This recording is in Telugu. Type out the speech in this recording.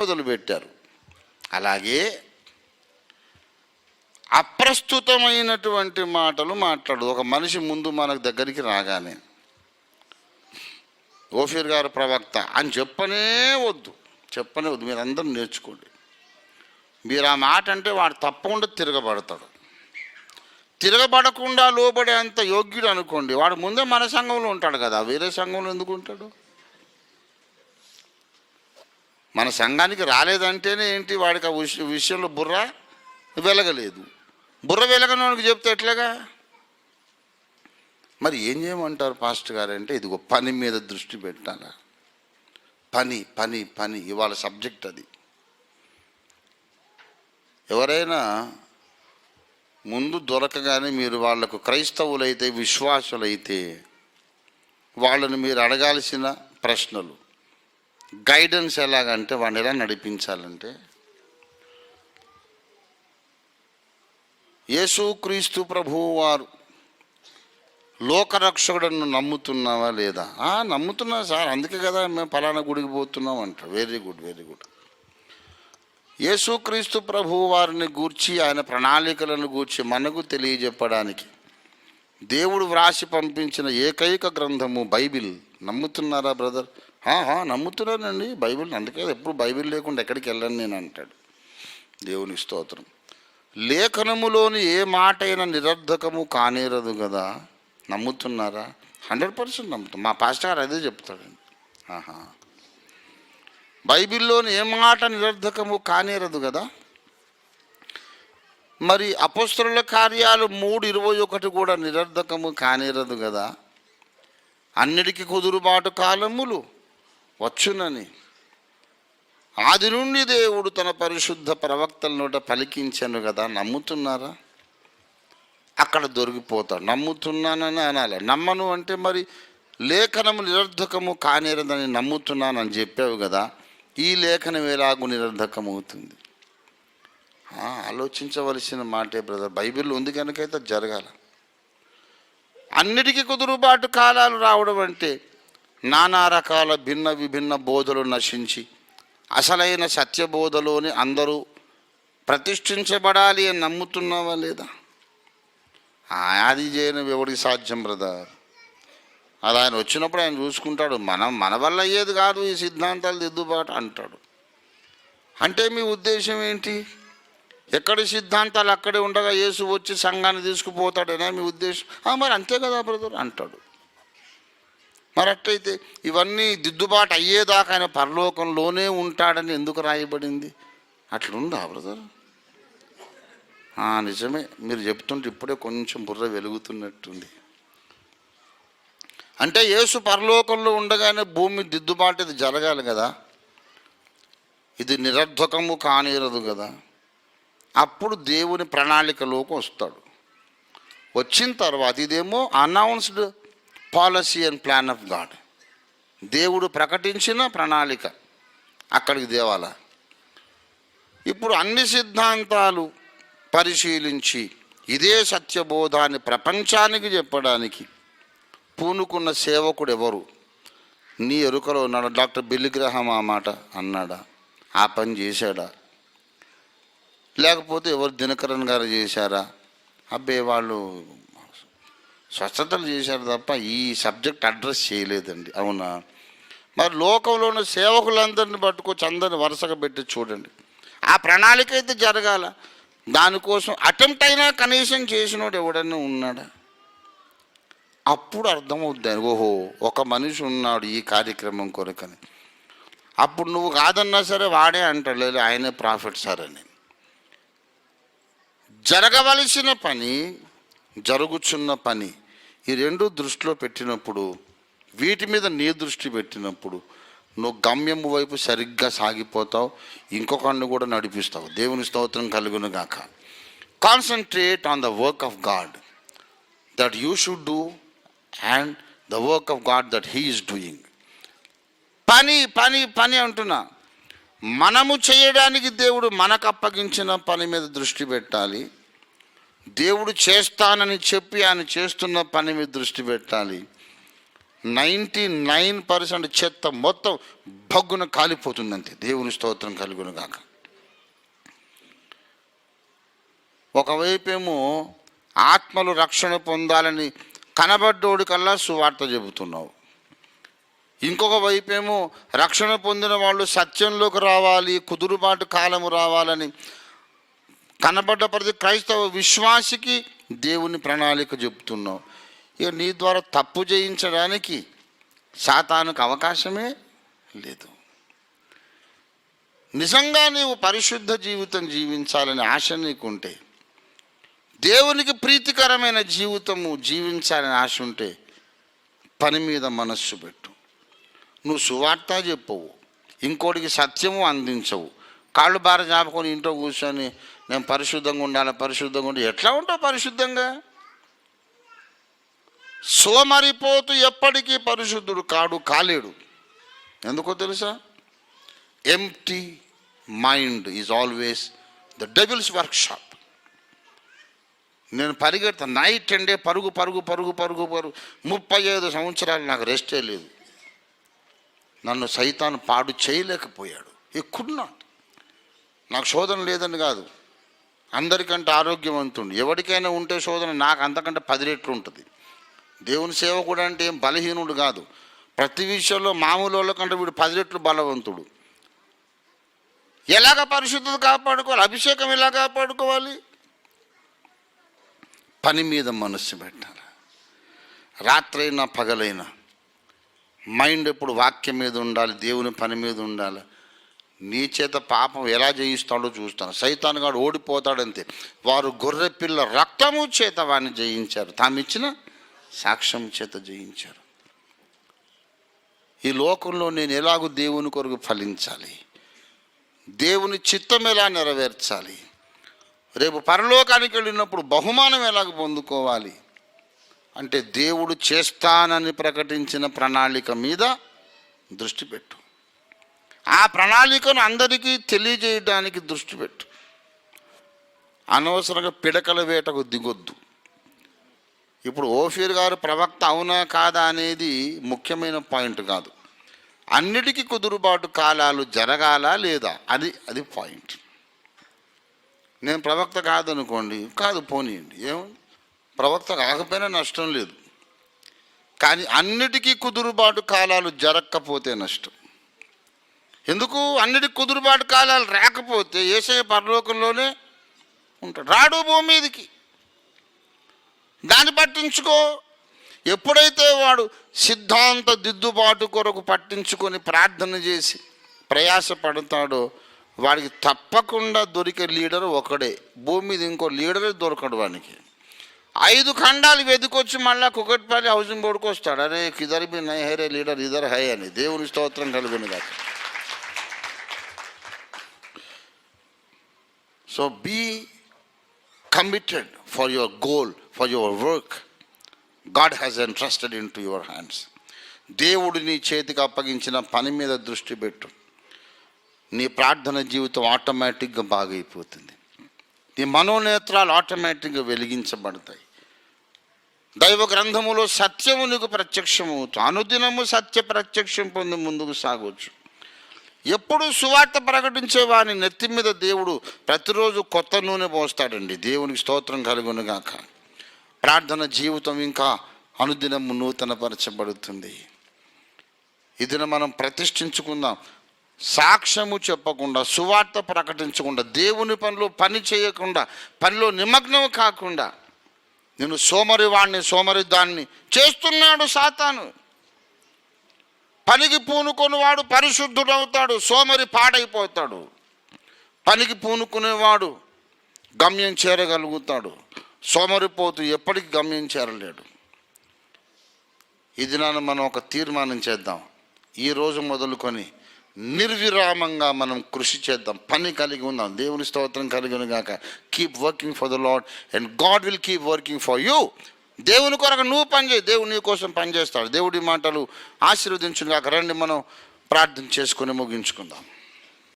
మొదలుపెట్టారు. అలాగే అప్రస్తుతమైనటువంటి మాటలు మాట్లాడు. ఒక మనిషి ముందు మనకు దగ్గరికి రాగానే ఓఫీర్ గారు ప్రవక్త అని చెప్పనే వద్దు. మీరందరూ నేర్చుకోండి. మీరు ఆ మాట అంటే వాడు తప్పకుండా తిరగబడతాడు. తిరగబడకుండా లోబడే అంత యోగ్యుడు అనుకోండి, వాడు ముందే మన సంఘంలో ఉంటాడు కదా, వేరే సంఘంలో ఎందుకు ఉంటాడు? మన సంఘానికి రాలేదంటేనే ఏంటి, వాడికి ఆ విషయంలో బుర్ర వెలగలేదు. బుర్ర వెలగనోనికి చెప్తే ఎట్లాగా? మరి ఏం చేయమంటారు పాస్టర్ గారు అంటే, ఇదిగో పని మీద దృష్టి పెట్టాలా. పని పని పని ఇవాళ సబ్జెక్ట్ అది. ఎవరైనా ముందు దొరకగానే మీరు వాళ్లకు క్రైస్తవులైతే, విశ్వాసులైతే వాళ్ళని మీరు అడగాల్సిన ప్రశ్నలు, గైడెన్స్ ఎలాగంటే వాడిని ఎలా నడిపించాలంటే, యేసుక్రీస్తు ప్రభువు వారు లోకరక్షకుడను నమ్ముతున్నావా లేదా? నమ్ముతున్నా సార్, అందుకే కదా మేము ఫలానా గుడికి పోతున్నాం అంటారు. Very good, very good. యేసుక్రీస్తు ప్రభువు వారిని గూర్చి, ఆయన ప్రణాళికలను గూర్చి మనకు తెలియజెప్పడానికి దేవుడు వ్రాసి పంపించిన ఏకైక గ్రంథము బైబిల్. నమ్ముతున్నారా బ్రదర్? నమ్ముతున్నానండి బైబిల్, అందుకే ఎప్పుడు బైబిల్ లేకుండా ఎక్కడికి వెళ్ళను నేను అంటాడు. దేవుని స్తోత్రం. లేఖనములోని ఏ మాట అయినా నిరర్ధకము కానేరదు కదా. నమ్ముతున్నారా? 100% నమ్ముతాం. మా పాస్టర్ గారు అదే చెప్తాడండి. బైబిల్లోని ఏ మాట నిరర్ధకము కానేరదు కదా. మరి అపోస్తలుల కార్యాలు 3:21 కూడా నిరర్ధకము కానేరదు కదా. అన్నిటికీ కుదురుబాటు కాలములు వచ్చునని ఆది నుండి దేవుడు తన పరిశుద్ధ ప్రవక్తల నోట పలికించను కదా. నమ్ముతున్నారా? అక్కడ దొరికిపోతాడు. నమ్ముతున్నానని అనాలి. నమ్మను అంటే మరి లేఖనము నిరర్ధకము కానేరదని నమ్ముతున్నానని చెప్పావు కదా, ఈ లేఖనం ఎలాగూ నిరర్ధకమవుతుంది? ఆలోచించవలసిన మాటే బ్రదర్. బైబిల్లో ఉంది కనుకైతే జరగాల. అన్నిటికీ కుదురుబాటు కాలాలు రావడం అంటే నానా రకాల భిన్న విభిన్న బోధలు నశించి అసలైన సత్యబోధలోని అందరూ ప్రతిష్ఠించబడాలి అని నమ్ముతున్నావా లేదా? అది చేయని ఎవరికి సాధ్యం బ్రదర్. అది ఆయన వచ్చినప్పుడు ఆయన చూసుకుంటాడు. మన వల్ల అయ్యేది కాదు ఈ సిద్ధాంతాలు దిద్దుబాటు అంటాడు. అంటే మీ ఉద్దేశం ఏంటి? ఎక్కడి సిద్ధాంతాలు అక్కడే ఉండగా యేసు వచ్చి సంఘాన్ని తీసుకుపోతాడేనా మీ ఉద్దేశం? మరి అంతే కదా బ్రదర్ అంటాడు. మరి అట్టయితే ఇవన్నీ దిద్దుబాటు అయ్యేదాకా ఆయన పరలోకంలోనే ఉంటాడని ఎందుకు రాయబడింది? అట్లుందా బ్రదర్? నిజమే. మీరు చెప్తుంటే ఇప్పుడే కొంచెం బుర్ర వెలుగుతున్నట్టుంది. అంటే యేసు పరలోకంలో ఉండగానే భూమి దిద్దుబాటు ఇది జరగాలి కదా. ఇది నిరర్ధకము కానేరదు కదా. అప్పుడు దేవుని ప్రణాళికలోకి వస్తాడు. వచ్చిన తర్వాత ఇదేమో announced policy and plan of God. దేవుడు ప్రకటించిన ప్రణాళిక అక్కడికి దేవాల. ఇప్పుడు అన్ని సిద్ధాంతాలు పరిశీలించి ఇదే సత్యబోధాన్ని ప్రపంచానికి చెప్పడానికి పూనుకున్న సేవకుడు ఎవరు? నీ ఎరుకలో ఉన్నాడు. డాక్టర్ బిల్లీ గ్రహాం ఆ మాట అన్నాడా? ఆ పని చేశాడా? లేకపోతే ఎవరు దినకరన్ గారు చేశారా? అబ్బే వాళ్ళు స్వచ్ఛతలు చేశారు తప్ప ఈ సబ్జెక్ట్ అడ్రస్ చేయలేదండి. అవునా? మరి లోకంలో ఉన్న సేవకులందరినీ పట్టుకొచ్చి అందరిని వరుసగా పెట్టి చూడండి. ఆ ప్రణాళిక అయితే జరగాల. దానికోసం అటెంప్ట్ అయినా కనీసం చేసినోడు ఎవడన్నా ఉన్నాడా? అప్పుడు అర్థమవుద్ది, ఓహో ఒక మనిషి ఉన్నాడు ఈ కార్యక్రమం కొరకని. అప్పుడు నువ్వు కాదన్నా సరే వాడే అంటాడు, లేదు ఆయనే ప్రాఫిట్ సార్ అని. జరగవలసిన పని, జరుగుచున్న పని, ఈ రెండు దృష్టిలో పెట్టినప్పుడు, వీటి మీద నీ దృష్టి పెట్టినప్పుడు నువ్వు గమ్యము వైపు సరిగ్గా సాగిపోతావు. ఇంకొకరిని కూడా నడిపిస్తావు. దేవుని స్తోత్రం కలుగును గాక. Concentrate on the work of God that you should do and the work of God that he is doing. పని పని పని అంటున్నా. మనము చేయడానికి దేవుడు మనకు అప్పగించిన పని మీద దృష్టి పెట్టాలి. దేవుడు చేస్తానని చెప్పి ఆయన చేస్తున్న పని మీద దృష్టి పెట్టాలి. 99% చెత్త మొత్తం భగ్గున కాలిపోతుందంతే. దేవుని స్తోత్రం కలుగును గాక. ఒకవైపేమో ఆత్మలు రక్షణ పొందాలని కనబడ్డోడికల్లా సువార్త చెబుతున్నావు, ఇంకొక వైపేమో రక్షణ పొందిన వాళ్ళు సత్యంలోకి రావాలి, కుదురుబాటు కాలము రావాలని కనబడ్డ ప్రతి క్రైస్తవ విశ్వాసికి దేవుని ప్రణాళిక చెబుతున్నావు. ఇక నీ ద్వారా తప్పు చేయించడానికి సాతానుకు అవకాశమే లేదు. నిజంగా నీవు పరిశుద్ధ జీవితం జీవించాలని ఆశ నీకుంటే, దేవునికి ప్రీతికరమైన జీవితము జీవించాలని ఆశ ఉంటే పని మీద మనస్సు పెట్టు. నువ్వు సువార్త చెప్పవు, ఇంకోటికి సత్యము అందించవు, కాళ్ళు బార జాపుకొని ఇంట్లో కూర్చొని నేను పరిశుద్ధంగా ఉండాలి. ఎట్లా ఉంటావు పరిశుద్ధంగా? సోమరిపోతూ ఎప్పటికీ పరిశుద్ధుడు కాలేడు. ఎందుకో తెలుసా? Empty mind is always the devil's workshop. నేను పరిగెడతాను నైట్ అండ్ డే, పరుగు 35 సంవత్సరాలు నాకు రెస్టే లేదు. నన్ను సైతాను పాడు చేయలేకపోయాడు. నాకు శోధన లేదని కాదు, అందరికంటే ఆరోగ్యవంతుడు ఎవరికైనా ఉంటే శోధన నాకు అంతకంటే 10 రెట్లు ఉంటుంది. దేవుని సేవకుడు అంటే ఏం బలహీనుడు కాదు, ప్రతి విషయంలో మామూలు వాళ్ళకంటే వీడు 10 రెట్లు బలవంతుడు. ఎలాగ పరిశుద్ధత కాపాడుకోవాలి, అభిషేకం ఎలా కాపాడుకోవాలి? పని మీద మనస్సు పెట్టాలి. రాత్రైనా పగలైనా మైండ్ ఎప్పుడు వాక్యం మీద ఉండాలి, దేవుని పని మీద ఉండాలి. నీ చేత పాపం ఎలా జయిస్తాడో చూస్తాను. సైతానుగాడు ఓడిపోతాడంతే. వారు గొర్రె పిల్ల రక్తము చేత వాడిని జయించారు, తామిచ్చిన సాక్ష్యం చేత జయించారు. ఈ లోకంలో నేను ఎలాగూ దేవుని కొరకు ఫలించాలి, దేవుని చిత్తం ఎలా నెరవేర్చాలి, రేపు పరలోకానికి వెళ్ళినప్పుడు బహుమానం ఎలాగ పొందుకోవాలి అంటే దేవుడు చేస్తానని ప్రకటించిన ప్రణాళిక మీద దృష్టి పెట్టు. ఆ ప్రణాళికను అందరికీ తెలియజేయడానికి దృష్టి పెట్టు. అనవసరంగా పిడకల వేటకు దిగొద్దు. ఇప్పుడు ఓఫీర్ గారు ప్రవక్త అవునా కాదా అనేది ముఖ్యమైన పాయింట్ కాదు. అన్నిటికీ కుదురుబాటు కాలాలు జరగాలా లేదా అది పాయింట్. నేను ప్రవక్త కాదనుకోండి, కాదు పోనీయండి, ఏముంది, ప్రవక్త కాకపోయినా నష్టం లేదు. కానీ అన్నిటికీ కుదురుబాటు కాలాలు జరగకపోతే నష్టం. ఎందుకు? అన్నిటికీ కుదురుబాటు కాలాలు రాకపోతే యేసయ్య పరలోకంలోనే ఉంటాడు, రాడు భూమి మీదకి. దాన్ని పట్టించుకో. ఎప్పుడైతే వాడు సిద్ధాంత దిద్దుబాటు కొరకు పట్టించుకొని ప్రార్థన చేసి ప్రయాసపడతాడో వాడికి తప్పకుండా దొరికే లీడరు ఒకడే. భూమి మీద ఇంకో లీడరే దొరకడు వానికి. 5 ఖండాలు వెతుకొచ్చి మళ్ళీ కుకట్పల్లి హౌసింగ్ బోర్డుకు వస్తాడు. అరే కిదర్ బి నై హై రే లీడర్ ఇదర్ హై అని. దేవుని స్తోత్రం కలుగును గాక. So be committed for your goal, for your work God has entrusted into your hands. దేవుడు నీ చేతికి అప్పగించిన పని మీద దృష్టి పెట్టు. నీ ప్రార్థన జీవితం ఆటోమేటిక్గా బాగైపోతుంది. నీ మనోనేత్రాలు ఆటోమేటిక్గా వెలిగించబడతాయి. దైవ గ్రంథములో సత్యము నీకు ప్రత్యక్షమవుతుంది. అనుదినము సత్య ప్రత్యక్షం పొంది ముందుకు సాగవచ్చు. ఎప్పుడు సువార్త ప్రకటించే వాని నెత్తి మీద దేవుడు ప్రతిరోజు కొత్త నూనె పోస్తాడండి. దేవునికి స్తోత్రం కలుగును గాక. ప్రార్థన జీవితం ఇంకా అనుదినము నూతనపరచబడుతుంది. ఇది మనం ప్రతిష్ఠించుకుందాం. సాక్ష్యము చెప్పకుండా, సువార్త ప్రకటించకుండా, దేవుని పనిలో పని చేయకుండా, పనిలో నిమగ్నం కాకుండా నేను సోమరి దాన్ని చేస్తున్నాడు సాతాను. పనికి పూనుకొనివాడు పరిశుద్ధుడవుతాడు, సోమరి పాడైపోతాడు. పనికి పూనుకునేవాడు గమ్యం చేరగలుగుతాడు, సోమరిపోతూ ఎప్పటికి గమ్యం చేరలేడు. ఇది మనం ఒక తీర్మానం చేద్దాం. ఈరోజు మొదలుకొని నిర్విరామంగా మనం కృషి చేద్దాం, పని కలిగి ఉందాం. దేవుని స్తోత్రం కలిగిన గాక. Keep working for the lord and God will keep working for you. దేవుని కొరకు నువ్వు పనిచేయి, దేవుడు నీ కోసం పనిచేస్తాడు. దేవుడి మాటలు ఆశీర్వదించును గాక. రండి మనం ప్రార్థన చేసుకొని ముగించుకుందాం.